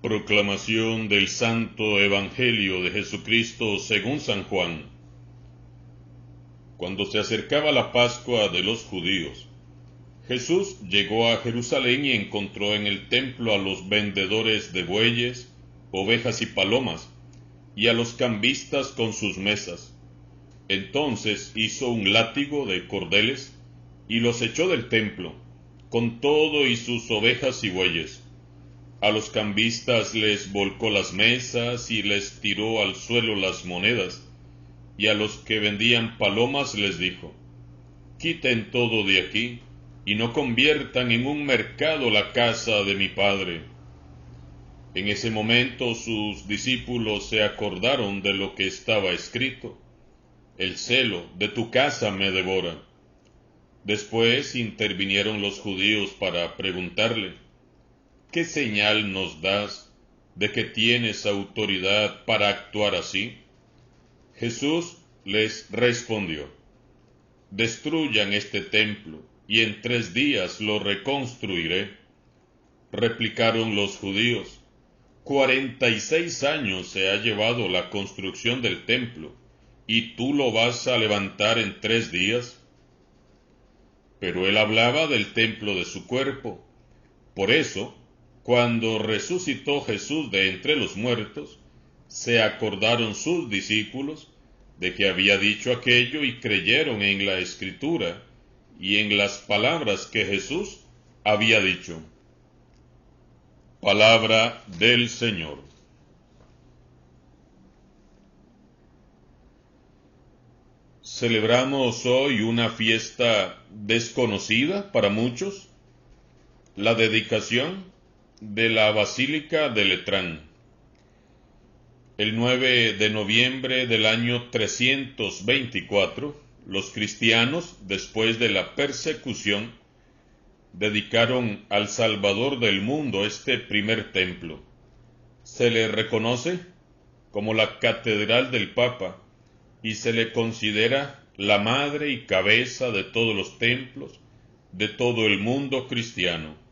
Proclamación del Santo Evangelio de Jesucristo según San Juan. Cuando se acercaba la Pascua de los judíos, Jesús llegó a Jerusalén y encontró en el templo a los vendedores de bueyes, ovejas y palomas, y a los cambistas con sus mesas. Entonces hizo un látigo de cordeles y los echó del templo, con todo y sus ovejas y bueyes. A los cambistas les volcó las mesas y les tiró al suelo las monedas, y a los que vendían palomas les dijo: quiten todo de aquí, y no conviertan en un mercado la casa de mi Padre. En ese momento sus discípulos se acordaron de lo que estaba escrito: el celo de tu casa me devora. Después intervinieron los judíos para preguntarle: ¿qué señal nos das de que tienes autoridad para actuar así? Jesús les respondió: destruyan este templo, y en 3 días lo reconstruiré. Replicaron los judíos: 46 años se ha llevado la construcción del templo, ¿y tú lo vas a levantar en 3 días? Pero él hablaba del templo de su cuerpo. Por eso, cuando resucitó Jesús de entre los muertos, se acordaron sus discípulos de que había dicho aquello y creyeron en la Escritura y en las palabras que Jesús había dicho. Palabra del Señor. Celebramos hoy una fiesta desconocida para muchos, la dedicación de la Basílica de Letrán. El 9 de noviembre del año 324, los cristianos, después de la persecución, dedicaron al Salvador del mundo este primer templo. Se le reconoce como la Catedral del Papa y se le considera la madre y cabeza de todos los templos de todo el mundo cristiano.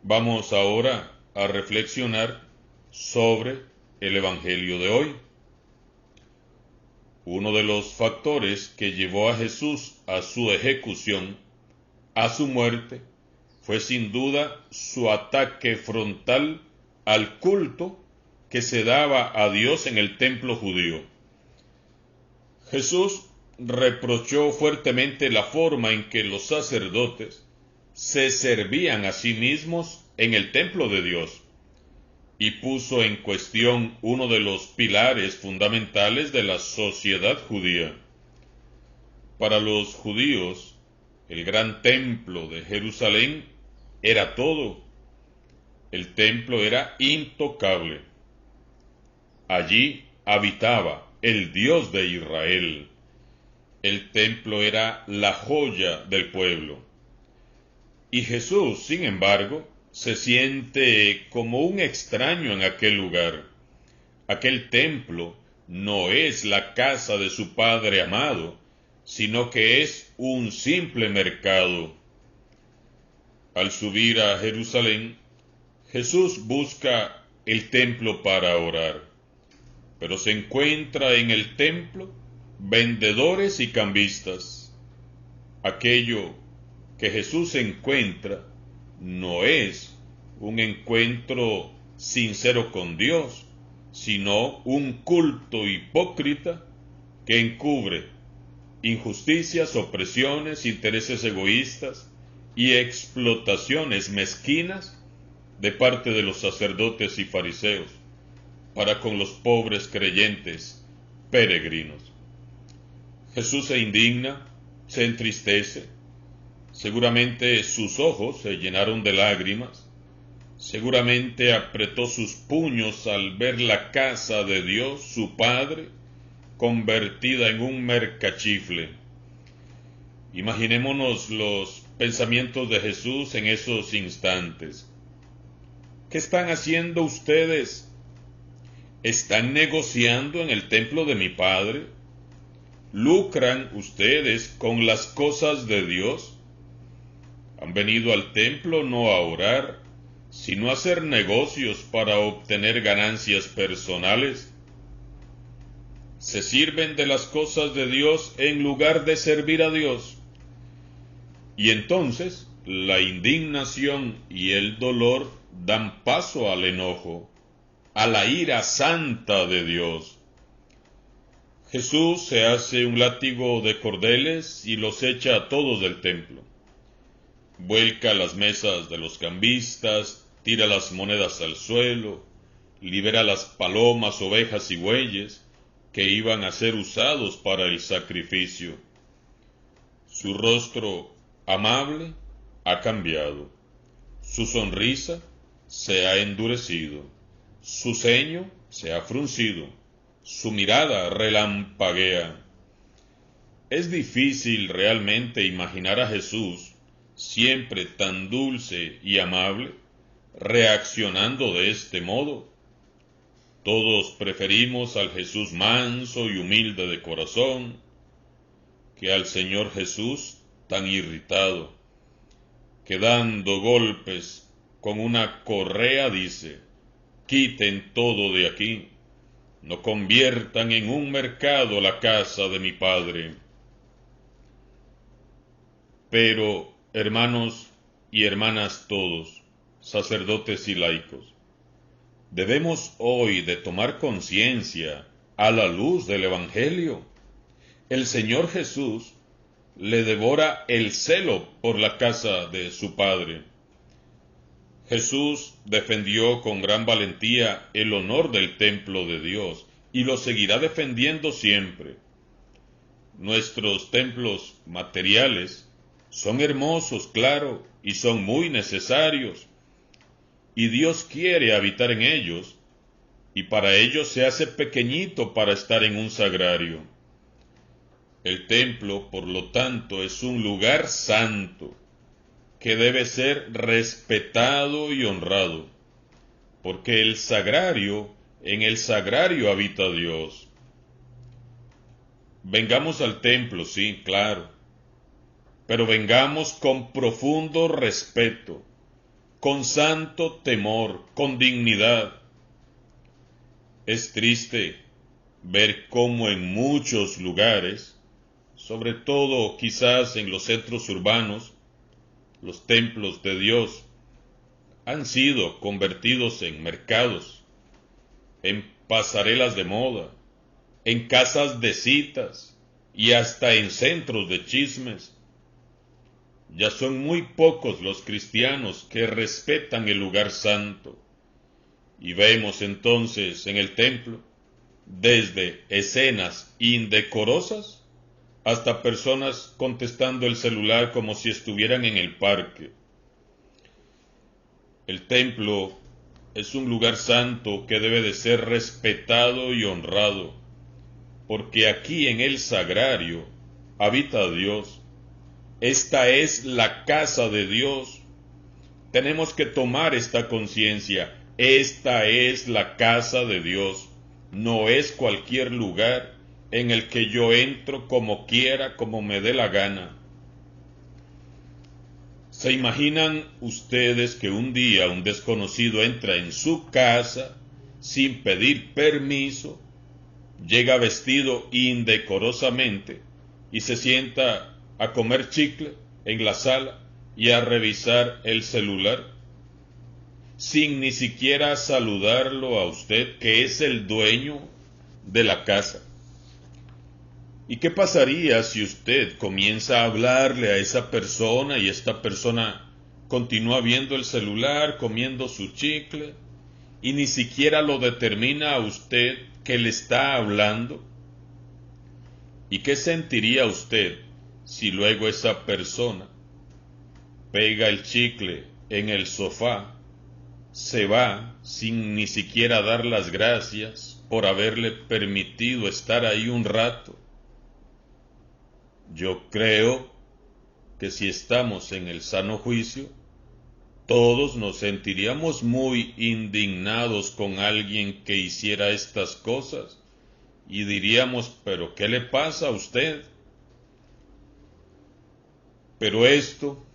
Vamos ahora a reflexionar sobre el Evangelio de hoy. Uno de los factores que llevó a Jesús a su ejecución, a su muerte, fue sin duda su ataque frontal al culto que se daba a Dios en el templo judío. Jesús reprochó fuertemente la forma en que los sacerdotes se servían a sí mismos en el templo de Dios, y puso en cuestión uno de los pilares fundamentales de la sociedad judía. Para los judíos, el gran templo de Jerusalén era todo. El templo era intocable. Allí habitaba el Dios de Israel. El templo era la joya del pueblo. Y Jesús, sin embargo, se siente como un extraño en aquel lugar. Aquel templo no es la casa de su Padre amado, sino que es un simple mercado. Al subir a Jerusalén, Jesús busca el templo para orar, pero se encuentra en el templo vendedores y cambistas. Aquello que Jesús encuentra no es un encuentro sincero con Dios, sino un culto hipócrita que encubre injusticias, opresiones, intereses egoístas y explotaciones mezquinas de parte de los sacerdotes y fariseos para con los pobres creyentes peregrinos. Jesús se indigna, se entristece. Seguramente sus ojos se llenaron de lágrimas, seguramente apretó sus puños al ver la casa de Dios, su Padre, convertida en un mercachifle. Imaginémonos los pensamientos de Jesús en esos instantes. ¿Qué están haciendo ustedes? ¿Están negociando en el templo de mi Padre? ¿Lucran ustedes con las cosas de Dios? Han venido al templo no a orar, sino hacer negocios para obtener ganancias personales. Se sirven de las cosas de Dios en lugar de servir a Dios. Y entonces la indignación y el dolor dan paso al enojo, a la ira santa de Dios. Jesús se hace un látigo de cordeles y los echa a todos del templo. Vuelca las mesas de los cambistas, tira las monedas al suelo, libera las palomas, ovejas y bueyes que iban a ser usados para el sacrificio. Su rostro amable ha cambiado, su sonrisa se ha endurecido, su ceño se ha fruncido, su mirada relampaguea. Es difícil realmente imaginar a Jesús, siempre tan dulce y amable, reaccionando de este modo. Todos preferimos al Jesús manso y humilde de corazón, que al Señor Jesús tan irritado, que dando golpes con una correa dice: quiten todo de aquí, no conviertan en un mercado la casa de mi Padre. Pero, hermanos y hermanas todos, sacerdotes y laicos, debemos hoy de tomar conciencia a la luz del Evangelio. El Señor Jesús le devora el celo por la casa de su Padre. Jesús defendió con gran valentía el honor del templo de Dios y lo seguirá defendiendo siempre. Nuestros templos materiales son hermosos, claro, y son muy necesarios, y Dios quiere habitar en ellos, y para ello se hace pequeñito para estar en un sagrario. El templo, por lo tanto, es un lugar santo, que debe ser respetado y honrado, porque en el sagrario habita Dios. Vengamos al templo, sí, claro, pero vengamos con profundo respeto, con santo temor, con dignidad. Es triste ver cómo en muchos lugares, sobre todo quizás en los centros urbanos, los templos de Dios han sido convertidos en mercados, en pasarelas de moda, en casas de citas y hasta en centros de chismes. Ya son muy pocos los cristianos que respetan el lugar santo, y vemos entonces en el templo desde escenas indecorosas hasta personas contestando el celular como si estuvieran en el parque. El templo es un lugar santo que debe de ser respetado y honrado, porque aquí en el sagrario habita Dios. Esta es la casa de Dios. Tenemos que tomar esta conciencia. Esta es la casa de Dios. No es cualquier lugar en el que yo entro como quiera, como me dé la gana. ¿Se imaginan ustedes que un día un desconocido entra en su casa sin pedir permiso, llega vestido indecorosamente y se sienta a comer chicle en la sala y a revisar el celular, sin ni siquiera saludarlo a usted, que es el dueño de la casa? ¿Y qué pasaría si usted comienza a hablarle a esa persona y esta persona continúa viendo el celular, comiendo su chicle, y ni siquiera lo determina a usted que le está hablando? ¿Y qué sentiría usted si luego esa persona pega el chicle en el sofá, se va sin ni siquiera dar las gracias por haberle permitido estar ahí un rato? Yo creo que si estamos en el sano juicio, todos nos sentiríamos muy indignados con alguien que hiciera estas cosas y diríamos: ¿pero qué le pasa a usted? Pero esto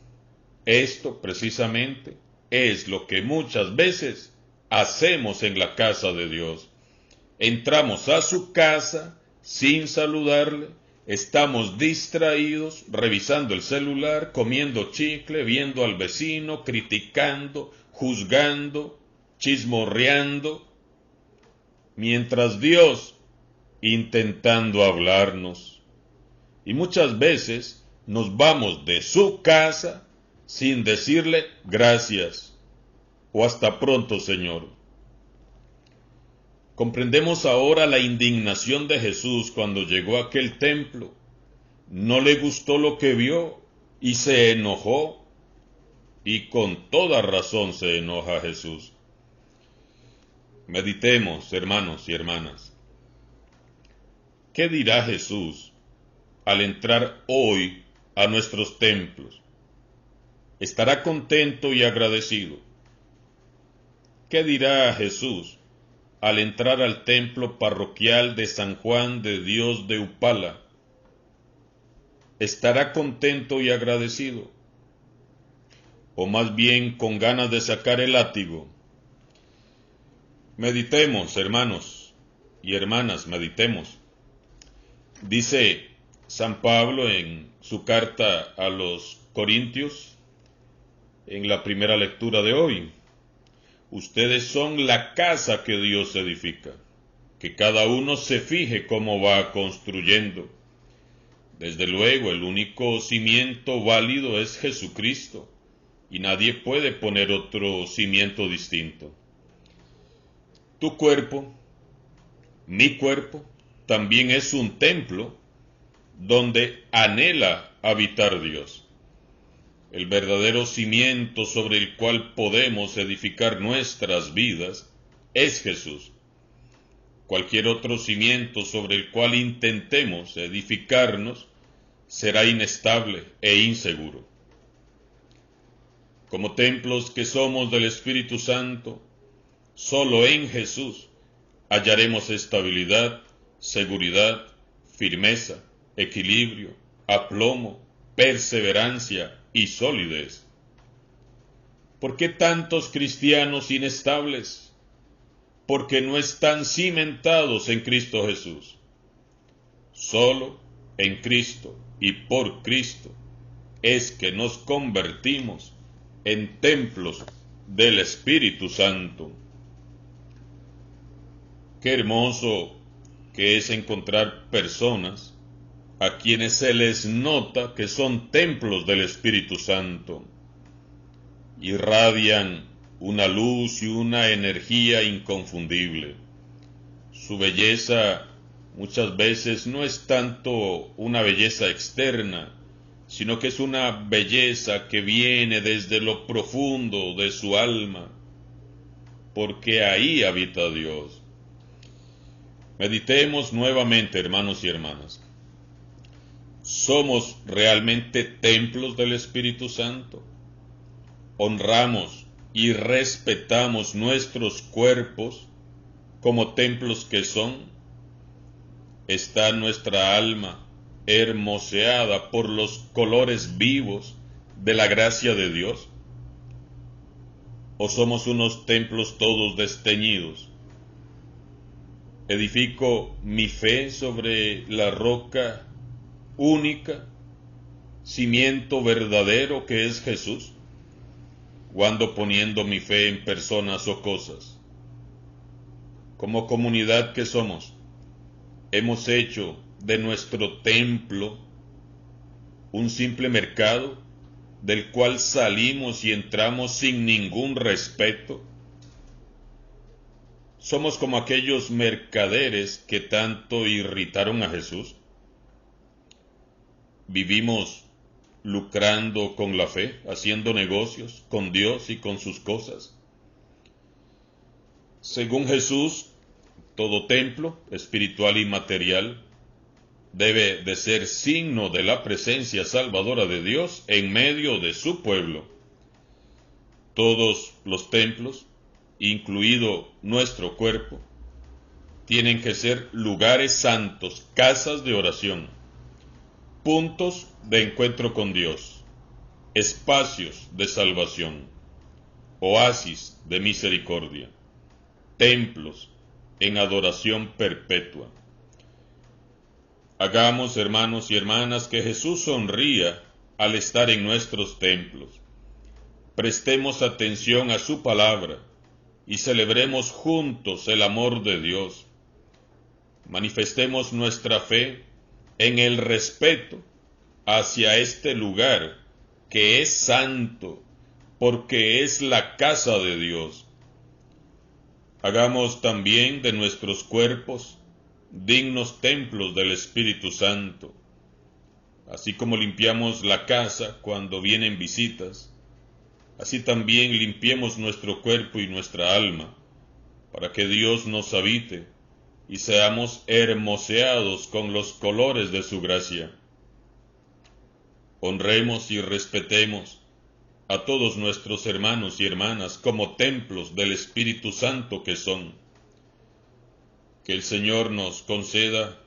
precisamente, es lo que muchas veces hacemos en la casa de Dios. Entramos a su casa sin saludarle, estamos distraídos, revisando el celular, comiendo chicle, viendo al vecino, criticando, juzgando, chismorreando, mientras Dios intentando hablarnos. Y muchas veces nos vamos de su casa sin decirle gracias o hasta pronto, Señor. Comprendemos ahora la indignación de Jesús cuando llegó a aquel templo. No le gustó lo que vio y se enojó. Y con toda razón se enoja Jesús. Meditemos, hermanos y hermanas. ¿Qué dirá Jesús al entrar hoy a nuestros templos? ¿Estará contento y agradecido? ¿Qué dirá Jesús al entrar al templo parroquial de San Juan de Dios de Upala? ¿Estará contento y agradecido? ¿O más bien con ganas de sacar el látigo? Meditemos, hermanos y hermanas, meditemos. Dice San Pablo en su carta a los Corintios, en la primera lectura de hoy: ustedes son la casa que Dios edifica, que cada uno se fije cómo va construyendo. Desde luego, el único cimiento válido es Jesucristo, y nadie puede poner otro cimiento distinto. Tu cuerpo, mi cuerpo, también es un templo donde anhela habitar Dios. El verdadero cimiento sobre el cual podemos edificar nuestras vidas es Jesús. Cualquier otro cimiento sobre el cual intentemos edificarnos será inestable e inseguro. Como templos que somos del Espíritu Santo, solo en Jesús hallaremos estabilidad, seguridad, firmeza, equilibrio, aplomo, perseverancia y solidez. ¿Por qué tantos cristianos inestables? Porque no están cimentados en Cristo Jesús. Solo en Cristo y por Cristo es que nos convertimos en templos del Espíritu Santo. Qué hermoso que es encontrar personas a quienes se les nota que son templos del Espíritu Santo. Irradian una luz y una energía inconfundible. Su belleza muchas veces no es tanto una belleza externa, sino que es una belleza que viene desde lo profundo de su alma, porque ahí habita Dios. Meditemos nuevamente, hermanos y hermanas. ¿Somos realmente templos del Espíritu Santo? ¿Honramos y respetamos nuestros cuerpos como templos que son? ¿Está nuestra alma hermoseada por los colores vivos de la gracia de Dios? ¿O somos unos templos todos desteñidos? ¿Edifico mi fe sobre la roca única, cimiento verdadero que es Jesús? ¿O ando poniendo mi fe en personas o cosas? Como comunidad que somos, hemos hecho de nuestro templo un simple mercado del cual salimos y entramos sin ningún respeto. Somos como aquellos mercaderes que tanto irritaron a Jesús. Vivimos lucrando con la fe, haciendo negocios con Dios y con sus cosas. Según Jesús, todo templo, espiritual y material, debe de ser signo de la presencia salvadora de Dios en medio de su pueblo. Todos los templos, incluido nuestro cuerpo, tienen que ser lugares santos, casas de oración, puntos de encuentro con Dios, espacios de salvación. oasis de misericordia, templos en adoración perpetua. Hagamos, hermanos y hermanas, que Jesús sonría al estar en nuestros templos. Prestemos atención a su palabra y celebremos juntos el amor de Dios. Manifestemos nuestra fe en el respeto hacia este lugar que es santo, porque es la casa de Dios. Hagamos también de nuestros cuerpos dignos templos del Espíritu Santo. Así como limpiamos la casa cuando vienen visitas, así también limpiemos nuestro cuerpo y nuestra alma, para que Dios nos habite y seamos hermoseados con los colores de su gracia. Honremos y respetemos a todos nuestros hermanos y hermanas como templos del Espíritu Santo que son. Que el Señor nos conceda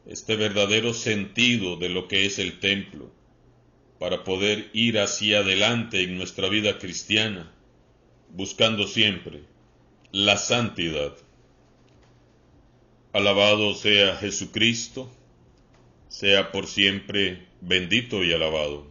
este verdadero sentido de lo que es el templo, para poder ir hacia adelante en nuestra vida cristiana, buscando siempre la santidad. Alabado sea Jesucristo, sea por siempre bendito y alabado.